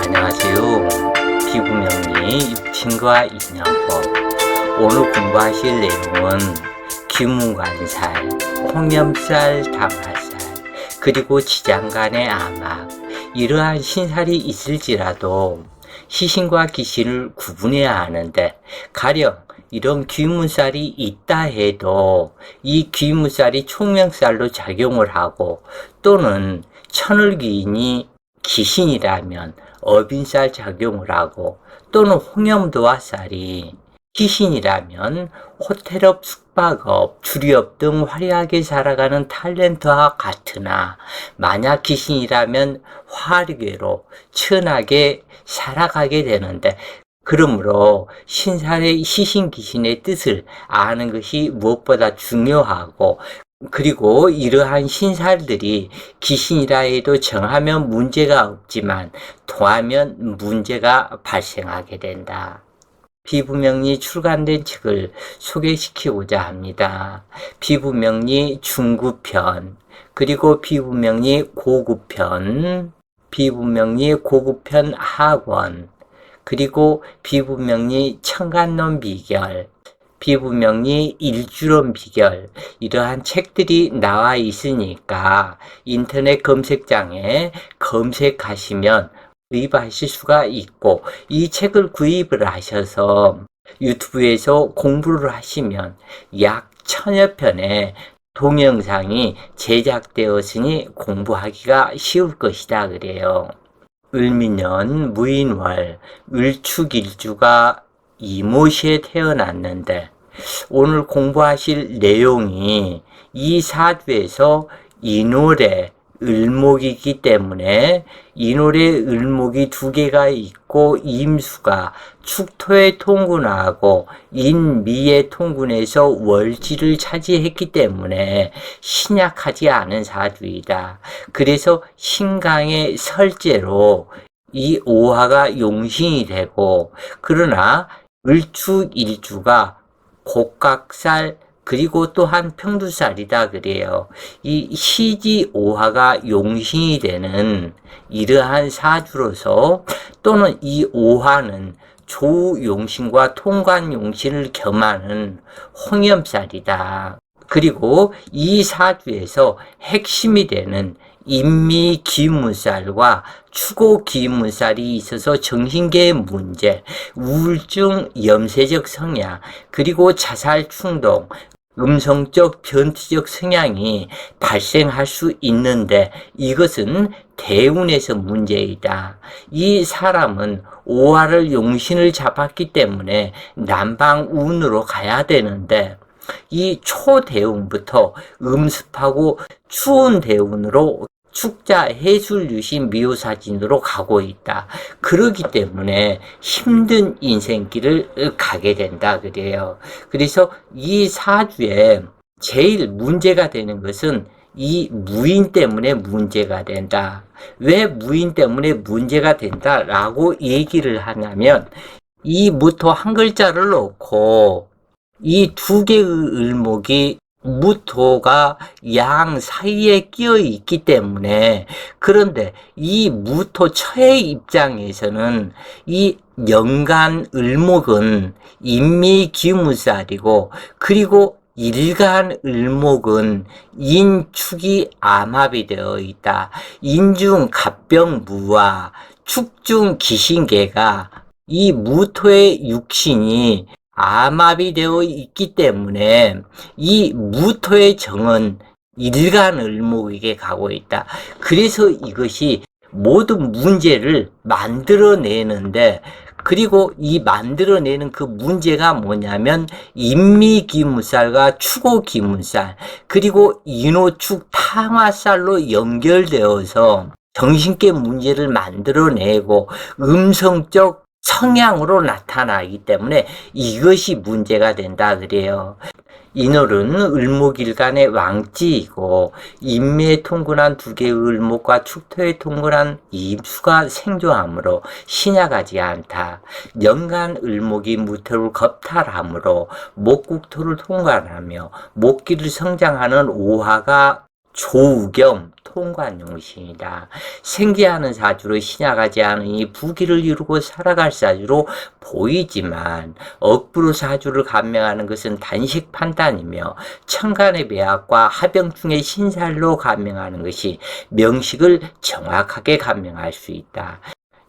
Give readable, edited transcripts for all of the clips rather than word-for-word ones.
안녕하세요. 피부명리 육친과 인연법. 오늘 공부하실 내용은 귀문관살, 홍염살, 당화살, 그리고 지장간의 암막, 이러한 신살이 있을지라도 시신과 귀신을 구분해야 하는데, 가령 이런 귀문살이 있다 해도 이 귀문살이 총명살로 작용을 하고, 또는 천을귀인이 귀신이라면 어빈살 작용을 하고, 또는 홍염도화살이 귀신이라면 호텔업, 숙박업, 주리업 등 화려하게 살아가는 탤런트와 같으나, 만약 귀신이라면 화려하게로 천하게 살아가게 되는데, 그러므로 신살의 시신 귀신의 뜻을 아는 것이 무엇보다 중요하고, 그리고 이러한 신살들이 귀신이라 해도 정하면 문제가 없지만 더하면 문제가 발생하게 된다. 피부명리 출간된 책을 소개시키고자 합니다. 피부명리 중급편, 그리고 피부명리 고급편, 피부명리 고급편 하권, 그리고 피부명리 청간론 비결, 피부명리 일주론 비결, 이러한 책들이 나와 있으니까 인터넷 검색장에 검색하시면 구입하실 수가 있고, 이 책을 구입을 하셔서 유튜브에서 공부를 하시면 약 1000여 편의 동영상이 제작되었으니 공부하기가 쉬울 것이다 그래요. 을미년 무인월 을축일주가 이모시에 태어났는데, 오늘 공부하실 내용이 이 사주에서 인월의 을목이기 때문에, 인월의 을목이 두 개가 있고 임수가 축토의 통군하고 인미의 통군에서 월지를 차지했기 때문에 신약하지 않은 사주이다. 그래서 신강의 설제로 이 오화가 용신이 되고, 그러나 을축일주가 곡각살, 그리고 또한 평두살이다 그래요. 이 시지 오화가 용신이 되는 이러한 사주로서, 또는 이 오화는 조용신과 통관용신을 겸하는 홍염살이다. 그리고 이 사주에서 핵심이 되는 인미귀문살과 추고귀문살이 있어서 정신계의 문제, 우울증, 염세적 성향, 그리고 자살 충동, 음성적 변투적 성향이 발생할 수 있는데, 이것은 대운에서 문제이다. 이 사람은 오화를 용신을 잡았기 때문에 남방운으로 가야 되는데, 이 초대운부터 음습하고 추운 대운으로 축자, 해술, 유신, 미호사진으로 가고 있다. 그러기 때문에 힘든 인생길을 가게 된다 그래요. 그래서 이 사주에 제일 문제가 되는 것은 이 무인 때문에 문제가 된다. 왜 무인 때문에 문제가 된다라고 얘기를 하냐면, 이 무토 한 글자를 놓고 이 두 개의 을목이 무토가 양 사이에 끼어 있기 때문에, 그런데 이 무토처의 입장에서는 이 연간 을목은 인미귀무살이고, 그리고 일간 을목은 인축이 암합이 되어 있다. 인중 갑병무와 축중 기신계가 이 무토의 육신이 암합이 되어 있기 때문에 이 무토의 정은 일간을목에게 가고 있다. 그래서 이것이 모든 문제를 만들어내는데, 그리고 이 만들어내는 그 문제가 뭐냐면 인미귀문살과 추고귀문살, 그리고 인호축 탕화살로 연결되어서 정신계 문제를 만들어내고 음성적 성향으로 나타나기 때문에 이것이 문제가 된다 그래요. 인월은 을목일간의 왕지이고, 인미에 통근한 두 개의 을목과 축토에 통근한 임수가 생조하므로 신약하지 않다. 연간 을목이 무토를 겁탈하므로 목국토를 통관하며 목기를 성장하는 오화가 조우 겸 통관용신이다. 생기하는 사주로 신약하지 않으니 부귀를 이루고 살아갈 사주로 보이지만 억부로 사주를 감명하는 것은 단식 판단이며 천간의 매학과 하병충의 신살로 감명하는 것이 명식을 정확하게 감명할 수 있다.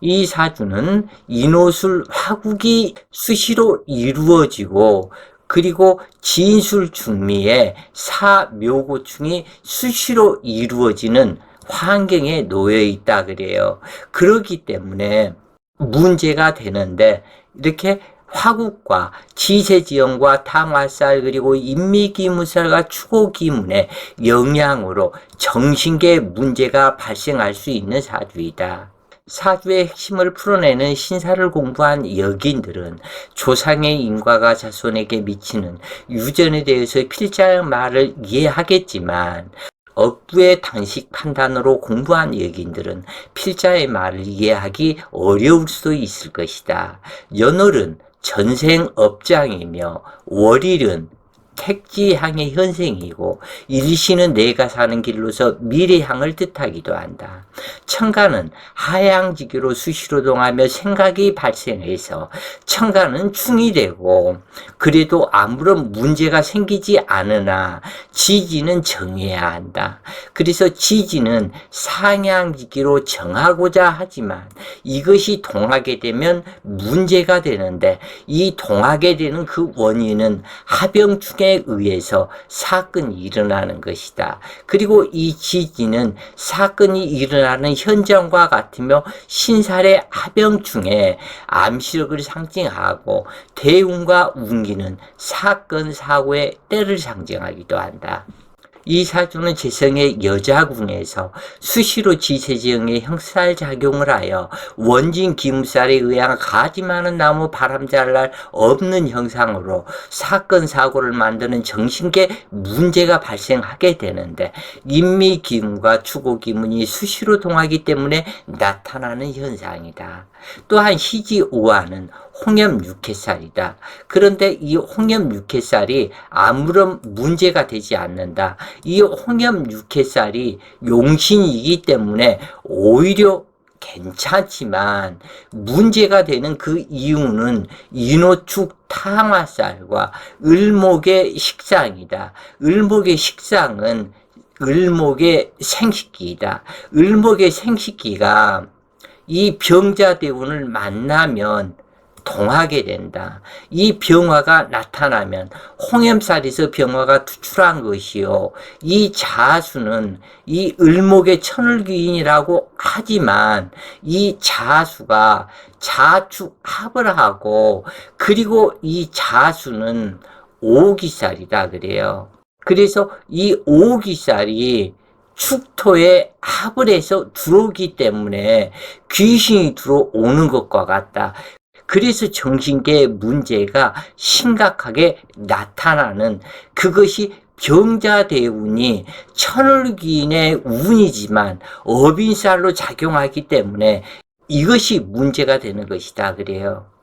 이 사주는 인호술 화국이 수시로 이루어지고 그리고 진술 중미의 사묘고충이 수시로 이루어지는 환경에 놓여 있다 그래요. 그렇기 때문에 문제가 되는데 이렇게 화국과 지세지형과 탕화살 그리고 인미기무살과 추고기문의 영향으로 정신계 문제가 발생할 수 있는 사주이다. 사주의 핵심을 풀어내는 신사를 공부한 여기인들은 조상의 인과가 자손에게 미치는 유전에 대해서 필자의 말을 이해하겠지만 억부의 단식 판단으로 공부한 여기인들은 필자의 말을 이해하기 어려울 수도 있을 것이다. 연월은 전생업장이며 월일은 택지향의 현생이고 일시는 내가 사는 길로서 미래향을 뜻하기도 한다. 천간은 하향지기로 수시로 동하며 생각이 발생해서 천간은 충이 되고 그래도 아무런 문제가 생기지 않으나 지지는 정해야 한다. 그래서 지지는 상향지기로 정하고자 하지만 이것이 동하게 되면 문제가 되는데 이 동하게 되는 그 원인은 하병충에 의해서 사건이 일어나는 것이다. 그리고 이 지지는 사건이 일어나는 현장과 같으며 신살의 하병충에 암시력을 상징하고 대운과 운기는 사건 사고의 때를 상징하기도 한다. 이 사주는 재성의 여자궁에서 수시로 지세지형의 형살작용을 하여 원진 기무살에 의한 가지 많은 나무 바람잘 없는 형상으로 사건 사고를 만드는 정신계 문제가 발생하게 되는데 인미기문과 추고기문이 수시로 동하기 때문에 나타나는 현상이다. 또한 희지오화는 홍염 육해살이다. 그런데 이 홍염 육해살이 아무런 문제가 되지 않는다. 이 홍염 육해살이 용신이기 때문에 오히려 괜찮지만 문제가 되는 그 이유는 인호축 탕화살과 을목의 식상이다. 을목의 식상은 을목의 생식기이다. 을목의 생식기가 이 병자대운을 만나면 동하게 된다. 이 병화가 나타나면 홍염살에서 병화가 투출한 것이요. 이 자수는 이 을목의 천을귀인이라고 하지만 이 자수가 자축합을 하고 그리고 이 자수는 오기살이다 그래요. 그래서 이 오기살이 축토에 합을 해서 들어오기 때문에 귀신이 들어오는 것과 같다. 그래서 정신계 문제가 심각하게 나타나는 그것이 병자대운이 천을귀인의 운이지만 업인살로 작용하기 때문에 이것이 문제가 되는 것이다 그래요.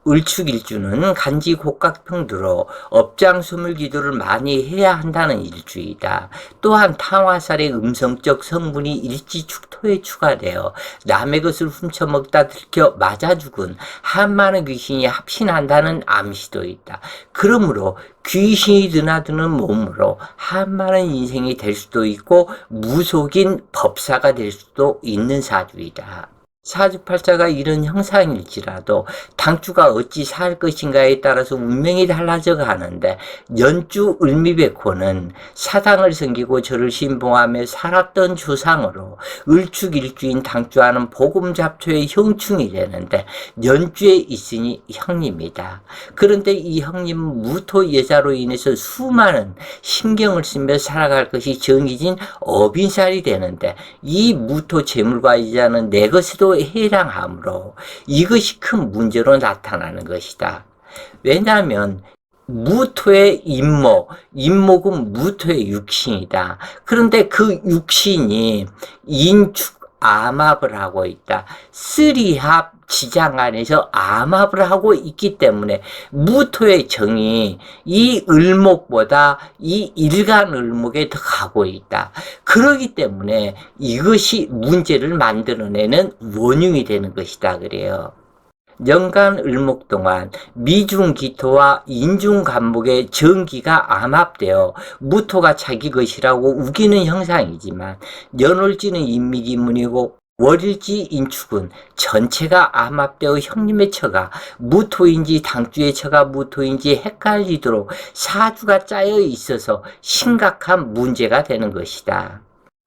을축일주는 간지 곡각평두로 업장수물 기도를 많이 해야 한다는 일주이다. 또한 탕화살의 음성적 성분이 일지축토에 추가되어 남의 것을 훔쳐먹다 들켜 맞아 죽은 한많은 귀신이 합신한다는 암시도 있다. 그러므로 귀신이 드나드는 몸으로 한많은 인생이 될 수도 있고 무속인 법사가 될 수도 있는 사주이다. 사주팔자가 이런 형상일지라도 당주가 어찌 살 것인가에 따라서 운명이 달라져 가는데 연주 을미백호는 사당을 섬기고 저를 신봉하며 살았던 조상으로 을축일주인 당주하는 복음잡초의 형충이 되는데 연주에 있으니 형님이다. 그런데 이 형님은 무토 여자로 인해서 수많은 신경을 쓰며 살아갈 것이 정해진 업인살이 되는데 이 무토 재물과 여자는 내 것에도 해당하므로 이것이 큰 문제로 나타나는 것이다. 왜냐하면 무토의 인목은 무토의 육신이다. 그런데 그 육신이 인축 암합을 하고 있다. 쓰리합 지장간에서 암합을 하고 있기 때문에 무토의 정이 이 을목보다 이 일간 을목에 더 가고 있다. 그렇기 때문에 이것이 문제를 만들어내는 원흉이 되는 것이다 그래요. 연간 을목 동안 미중기토와 인중간목의 정기가 암합되어 무토가 자기 것이라고 우기는 형상이지만 연월지는 인미기문이고 월일지 인축은 전체가 암합되어 형님의 처가 무토인지 당주의 처가 무토인지 헷갈리도록 사주가 짜여 있어서 심각한 문제가 되는 것이다.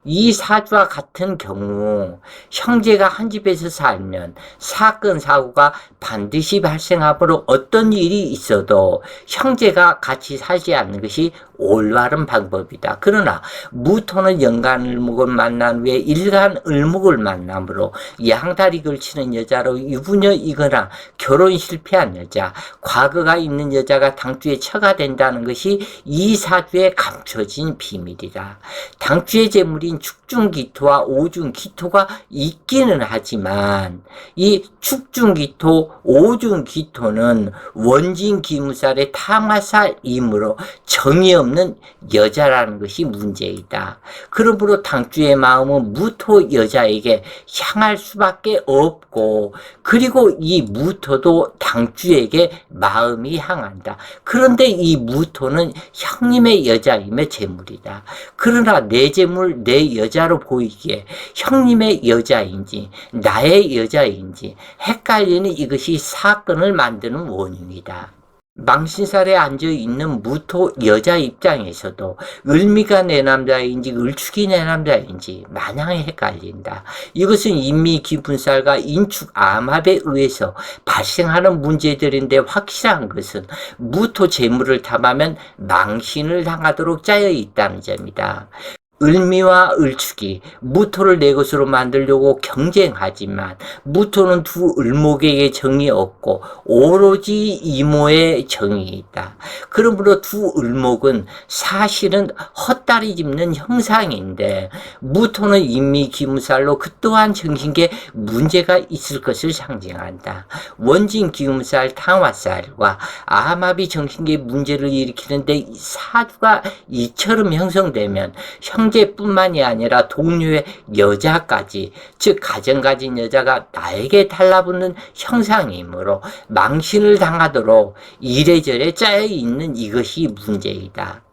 이 사주와 같은 경우 형제가 한 집에서 살면 사건 사고가 반드시 발생하므로 어떤 일이 있어도 형제가 같이 살지 않는 것이 올바른 방법이다. 그러나 무토는 연간을목을 만난 후에 일간을목을 만남으로 양다리 걸치는 여자로 유부녀이거나 결혼 실패한 여자, 과거가 있는 여자가 당주의 처가 된다는 것이 이 사주에 감춰진 비밀이다. 당주의 재물인 축중기토와 오중기토가 있기는 하지만 이 축중기토, 오중기토는 원진기무살의 탕화살이므로 정이 없는 여자라는 것이 문제이다. 그러므로 당주의 마음은 무토 여자에게 향할 수밖에 없고 그리고 이 무토도 당주에게 마음이 향한다. 그런데 이 무토는 형님의 여자이며 재물이다. 그러나 내 재물, 내 여자로 보이기에 형님의 여자인지 나의 여자인지 헷갈리는 이것이 사건을 만드는 원인이다. 망신살에 앉아있는 무토 여자 입장에서도 을미가 내 남자인지 을축이 내 남자인지 마냥 헷갈린다. 이것은 인미기분살과 인축 암합에 의해서 발생하는 문제들인데 확실한 것은 무토 재물을 탐하면 망신을 당하도록 짜여 있다는 점이다. 을미와 을축이 무토를 내 것으로 만들려고 경쟁하지만 무토는 두 을목에게 정이 없고 오로지 이모의 정이 있다. 그러므로 두 을목은 사실은 헛다리 짚는 형상인데 무토는 인미기무살로 그 또한 정신계 문제가 있을 것을 상징한다. 원진기무살 탕화살과 암합이 정신계 문제를 일으키는데 사주가 이처럼 형성되면 형제뿐만이 아니라 동료의 여자까지, 즉 가정 가진 여자가 나에게 달라붙는 형상이므로 망신을 당하도록 이래저래 짜여 있는 이것이 문제이다.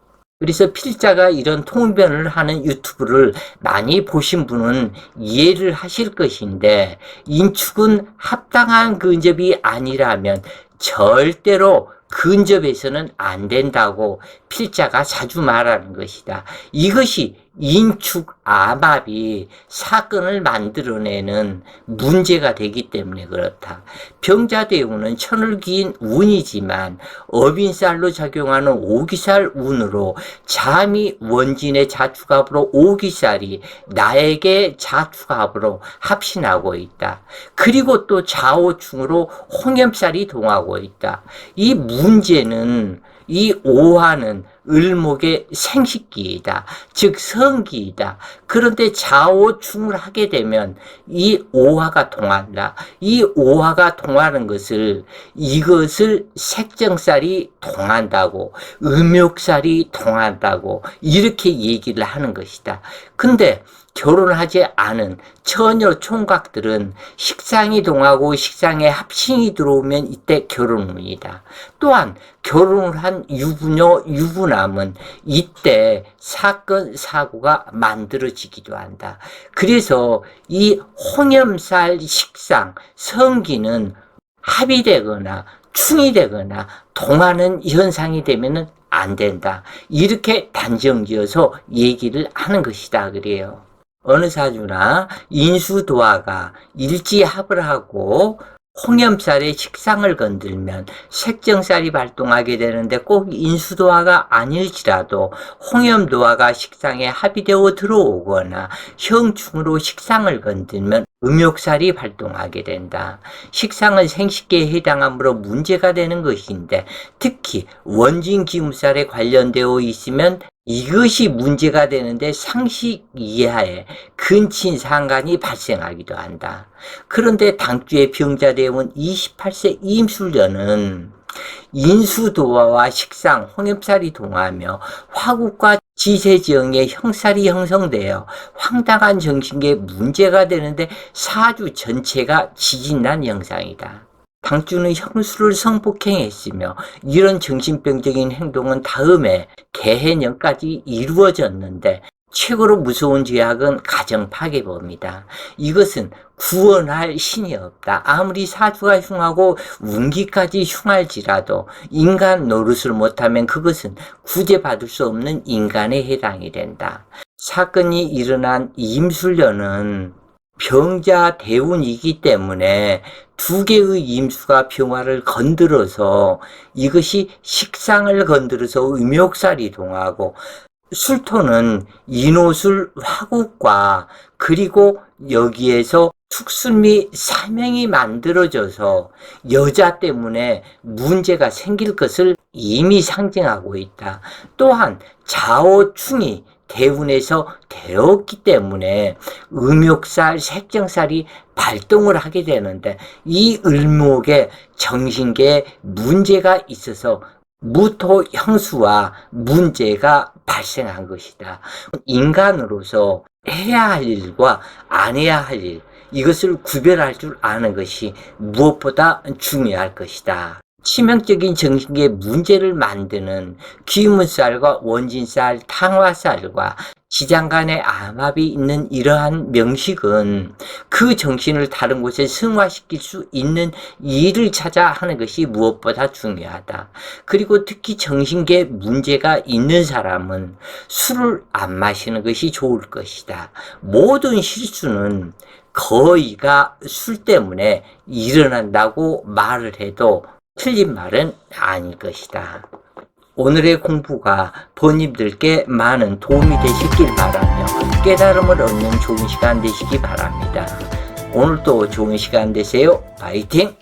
그래서 필자가 이런 통변을 하는 유튜브를 많이 보신 분은 이해를 하실 것인데 인축은 합당한 근접이 아니라면 절대로 근접해서는 안 된다고 필자가 자주 말하는 것이다. 이것이 인축 암합이 사건을 만들어내는 문제가 되기 때문에 그렇다. 병자대운은 천을 기인 운이지만 업인살로 작용하는 오기살 운으로 잠이 원진의 자축합으로 오기살이 나에게 자축합으로 합신하고 있다. 그리고 또 좌오충으로 홍염살이 동하고 있다. 이 문제는 이 오화는 을목의 생식기이다. 즉 성기이다. 그런데 좌오충을 하게 되면 이 오화가 동한다. 이 오화가 동하는 것을 이것을 색정살이 동한다고 음욕살이 동한다고 이렇게 얘기를 하는 것이다. 근데 결혼하지 않은 처녀 총각들은 식상이 동하고 식상에 합신이 들어오면 이때 결혼운이다. 또한 결혼을 한 유부녀, 유부남은 이때 사건, 사고가 만들어지기도 한다. 그래서 이 홍염살 식상, 성기는 합이 되거나 충이 되거나 동하는 현상이 되면은 안 된다. 이렇게 단정지어서 얘기를 하는 것이다. 그래요. 어느 사주나 인수도화가 일지합을 하고 홍염살의 식상을 건들면 색정살이 발동하게 되는데 꼭 인수도화가 아닐지라도 홍염도화가 식상에 합의되어 들어오거나 형충으로 식상을 건들면 음욕살이 발동하게 된다. 식상은 생식계에 해당하므로 문제가 되는 것인데 특히 원진기무살에 관련되어 있으면 이것이 문제가 되는데 상식 이하의 근친상간이 발생하기도 한다. 그런데 당주의 병자대원 28세 임술년은 인수도화와 식상, 홍엽살이 동하며 화국과 지세지형의 형살이 형성되어 황당한 정신계에 문제가 되는데 사주 전체가 지진난 형상이다. 당주는 형수를 성폭행했으며 이런 정신병적인 행동은 다음에 개해년까지 이루어졌는데 최고로 무서운 죄악은 가정 파괴범이다. 이것은 구원할 신이 없다. 아무리 사주가 흉하고 운기까지 흉할지라도 인간 노릇을 못하면 그것은 구제받을 수 없는 인간에 해당이 된다. 사건이 일어난 임술년은 병자 대운이기 때문에 두 개의 임수가 병화를 건드려서 이것이 식상을 건드려서 음욕살이 동하고 술토는 인호술 화국과 그리고 여기에서 축술 및 사명이 만들어져서 여자 때문에 문제가 생길 것을 이미 상징하고 있다. 또한 자오충이 대운에서 되었기 때문에 음욕살, 색정살이 발동을 하게 되는데 이 을목의 정신계에 문제가 있어서 무토 형수와 문제가 발생한 것이다. 인간으로서 해야 할 일과 안 해야 할 일, 이것을 구별할 줄 아는 것이 무엇보다 중요할 것이다. 치명적인 정신계에 문제를 만드는 귀문살과 원진살, 탕화살과 지장간에 암압이 있는 이러한 명식은 그 정신을 다른 곳에 승화시킬 수 있는 일을 찾아 하는 것이 무엇보다 중요하다. 그리고 특히 정신계에 문제가 있는 사람은 술을 안 마시는 것이 좋을 것이다. 모든 실수는 거의가 술 때문에 일어난다고 말을 해도 틀린 말은 아닐 것이다. 오늘의 공부가 본인들께 많은 도움이 되시길 바라며 깨달음을 얻는 좋은 시간 되시기 바랍니다. 오늘도 좋은 시간 되세요. 파이팅!